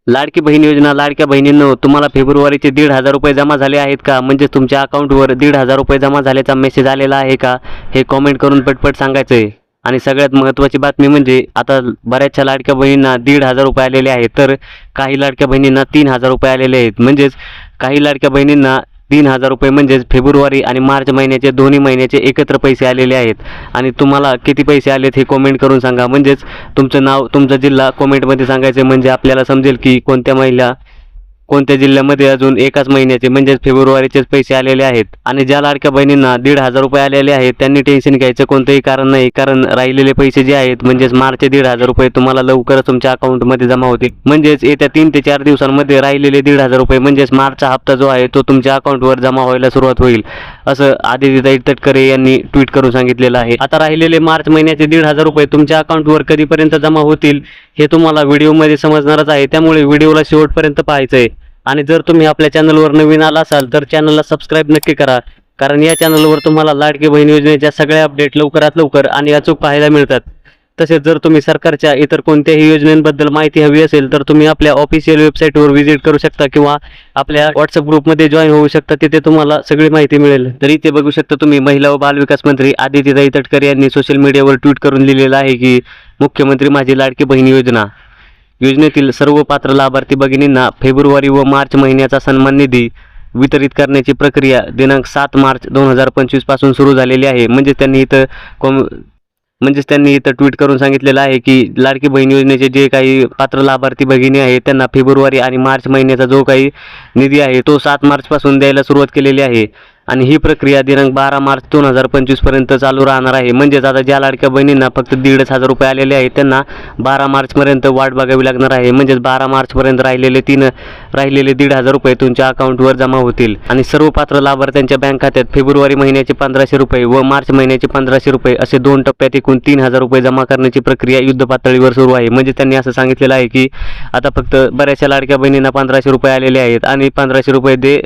लाडकी बहीण योजना, लाडक्या बहिणींनो, तुम्हाला फेब्रुवारीचे 1,500 रुपये जमा झाले आहेत का? म्हणजे तुमच्या अकाउंटवर 1,500 रुपये जमा झाल्याचा मेसेज आलेला आहे का? हे कॉमेंट करून पटपट सांगायचं आहे. आणि सगळ्यात महत्त्वाची बातमी म्हणजे आता बऱ्याचशा लाडक्या बहिणींना 1,500 रुपये आलेले आहेत, तर काही लाडक्या बहिणींना 3,000 रुपये आलेले आहेत. म्हणजेच काही लाडक्या बहिणींना 3,000 रुपये म्हणजेच फेब्रुवारी आणि मार्च महिन्याचे दोन्ही महिन्याचे एकत्र पैसे आलेले आहेत. आणि तुम्हाला किती पैसे आलेत हे कॉमेंट करून सांगा. म्हणजेच तुमचं नाव, तुमचा जिल्हा कॉमेंटमध्ये सांगायचं, म्हणजे आपल्याला समजेल की कोणत्या महिला कोणत्या जिल्ह्यामध्ये अजून एकाच महिन्याचे म्हणजेच फेब्रुवारीचेच पैसे आलेले आहेत. आणि ज्या लाडक्या बहिणींना 1,500 रुपये आलेले आहेत त्यांनी टेन्शन घ्यायचं कोणतंही कारण नाही, कारण राहिलेले पैसे जे आहेत म्हणजेच मार्चचे 1,500 रुपये तुम्हाला लवकरच तुमच्या अकाउंटमध्ये जमा होतील. म्हणजेच येत्या 3 ते 4 दिवसांमध्ये राहिलेले 1,500 रुपये म्हणजेच मार्चचा हप्ता जो आहे तो तुमच्या अकाउंटवर जमा व्हायला सुरुवात होईल, असं आदितीताई तटकरे यांनी ट्विट करून सांगितलेलं आहे. आता राहिलेले मार्च महिन्याचे 1,500 रुपये तुमच्या अकाउंटवर कधीपर्यंत जमा होतील हे तुम्हाला व्हिडिओमध्ये समजणारच आहे, त्यामुळे व्हिडिओला शेवटपर्यंत पाहायचं आहे. आणि जर तुम्ही आपल्या चॅनलवर नवीन आला असाल तर चॅनलला सबस्क्राईब नक्की करा, कारण या चॅनलवर तुम्हाला लाडकी बहीण योजनेच्या सगळ्या अपडेट लवकरात लवकर आणि अचूक पाहायला मिळतात. तसेच जर तुम्ही सरकारच्या इतर कोणत्याही योजनेबद्दल माहिती हवी असेल तर तुम्ही आपल्या ऑफिशियल वेबसाईटवर व्हिजिट करू शकता किंवा आपल्या व्हॉट्सअप ग्रुपमध्ये जॉईन होऊ शकता, तिथे तुम्हाला सगळी माहिती मिळेल. तर इथे बघू शकता तुम्ही, महिला व बालविकास मंत्री आदितीताई तटकरे यांनी सोशल मीडियावर ट्विट करून लिहिलेलं आहे की मुख्यमंत्री माझी लाडकी बहीण योजनेतील सर्व पात्र लाभार्थी भगिनींना फेब्रुवारी व मार्च महिन्याचा सन्मान निधी वितरित करण्याची प्रक्रिया दिनांक 7 मार्च 2025 पासून सुरू झालेली आहे. म्हणजेच त्यांनी इथं ट्विट करून सांगितलेलं आहे की लाडकी बहीण योजनेचे जे काही पात्र लाभार्थी भगिनी आहेत त्यांना फेब्रुवारी आणि मार्च महिन्याचा जो काही निधी आहे तो 7 मार्चपासून द्यायला सुरुवात केलेली आहे. आणि ही प्रक्रिया दिनांक 12 मार्च 2025 पर्यंत चालू राहणार आहे. म्हणजेच आता ज्या लाडक्या बहिणींना फक्त 1,500 रुपये आलेले आहेत त्यांना 12 मार्चपर्यंत वाट बघावी लागणार आहे. म्हणजेच 12 मार्चपर्यंत राहिलेले 1,500 रुपये तुमच्या अकाउंटवर जमा होतील. आणि सर्व पात्र लाभार्थ्यांच्या बँक खात्यात फेब्रुवारी महिन्याचे 1,500 रुपये व मार्च महिन्याचे 1,500 रुपये असे 2 टप्प्यात एकूण 3,000 रुपये जमा करण्याची प्रक्रिया युद्धपातळीवर सुरू आहे. म्हणजे त्यांनी असं सांगितलेलं आहे की आता फक्त बऱ्याचशा लाडक्या बहिणींना 1,500 रुपये आलेले आहेत आणि 1,500 रुपये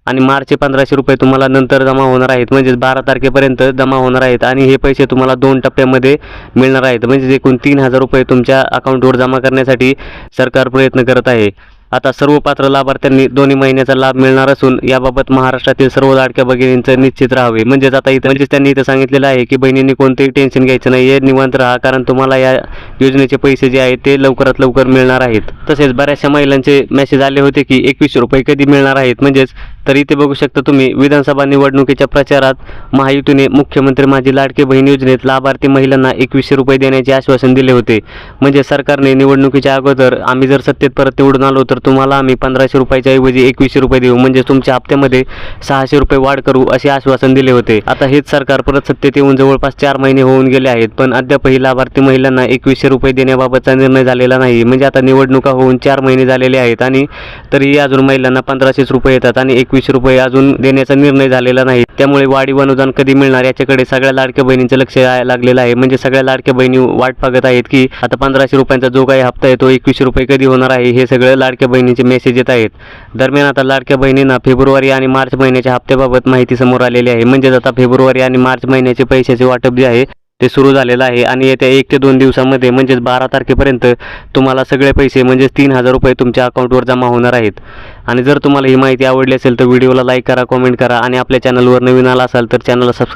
आणि मार्चचे 1,500 रुपये तुम्हाला नंतर जमा होणार आहेत, म्हणजेच 12 तारखेपर्यंत जमा होणार आहेत. आणि हे पैसे तुम्हाला 2 टप्प्यामध्ये मिळणार आहेत. म्हणजे एकूण 3,000 रुपये तुमच्या अकाउंटवर जमा करण्यासाठी सरकार प्रयत्न करत आहे. आता सर्व पात्र लाभार्थ्यांनी दोन्ही महिन्याचा लाभ मिळणार असून याबाबत महाराष्ट्रातील सर्व लाडक्या भगिनींचं निश्चित राहावे. म्हणजेच आता त्यांनी इथं सांगितलेलं आहे की बहिणींनी कोणतेही टेन्शन घ्यायचं नाही, हे निवांत राहा, कारण तुम्हाला या योजनेचे पैसे जे आहेत ते लवकरात लवकर मिळणार आहेत. तसेच बऱ्याचशा महिलांचे मेसेज आले होते की 2100 रुपये कधी मिळणार आहेत. म्हणजेच तर इथे बघू शकता तुम्ही, विधानसभा निवडणुकीच्या प्रचारात महायुतीने मुख्यमंत्री माझी लाडकी बहीण योजनेत लाभार्थी महिलांना 2100 रुपये देण्याचे आश्वासन दिले होते. म्हणजे सरकारने निवडणुकीच्या अगोदर आम्ही जर सत्तेत परत निवडून आलो तर तुम्हाला आम्ही 1,500 रुपयाच्या ऐवजी 2100 रुपये देऊ, म्हणजे तुमच्या हप्त्यामध्ये 600 रुपये वाढ करू असे आश्वासन दिले होते. आता हेच सरकार परत सत्तेत येऊन जवळपास 4 महिने होऊन गेले आहेत, पण अद्यापही लाभार्थी महिलांना 2100 रुपये देण्याबाबतचा निर्णय झालेला नाही. म्हणजे आता निवडणुका होऊन 4 महिने झालेले आहेत आणि तरीही अजून महिलांना 1,500 रुपये येतात आणि 2100 रुपये अजून देण्याचा निर्णय झालेला नाही. त्यामुळे वाढीव अनुदान कधी मिळणार याच्याकडे सगळ्या लाडक्या बहिणींचं लक्ष लागलेलं आहे. म्हणजे सगळ्या लाडक्या बहिणी वाट पाहत आहेत की आता 1,500 रुपयांचा जो काही हप्ता आहे तो 2100 रुपये कधी होणार आहे, हे सगळं लाडक्या बहिणींचे मेसेज येत आहेत. दरम्यान आता लाडक्या बहिणींना फेब्रुवारी आणि मार्च महिन्याच्या हप्त्याबाबत माहिती समोर आलेली आहे. म्हणजेच आता फेब्रुवारी आणि मार्च महिन्याचे पैशाचे वाटप जे आहे ते सुरू झालेलं आहे आणि येत्या 1 ते 2 दिवसांमध्ये म्हणजेच 12 तारखेपर्यंत तुम्हाला सगळे पैसे म्हणजेच 3,000 रुपये तुमच्या अकाउंटवर जमा होणार आहेत. आणि जर तुम्हाला ही माहिती आवडली असेल तर व्हिडिओला लाईक करा, कमेंट करा आणि आपल्या चॅनलवर नवीन आला असाल तर चॅनलला सबस्क्राईब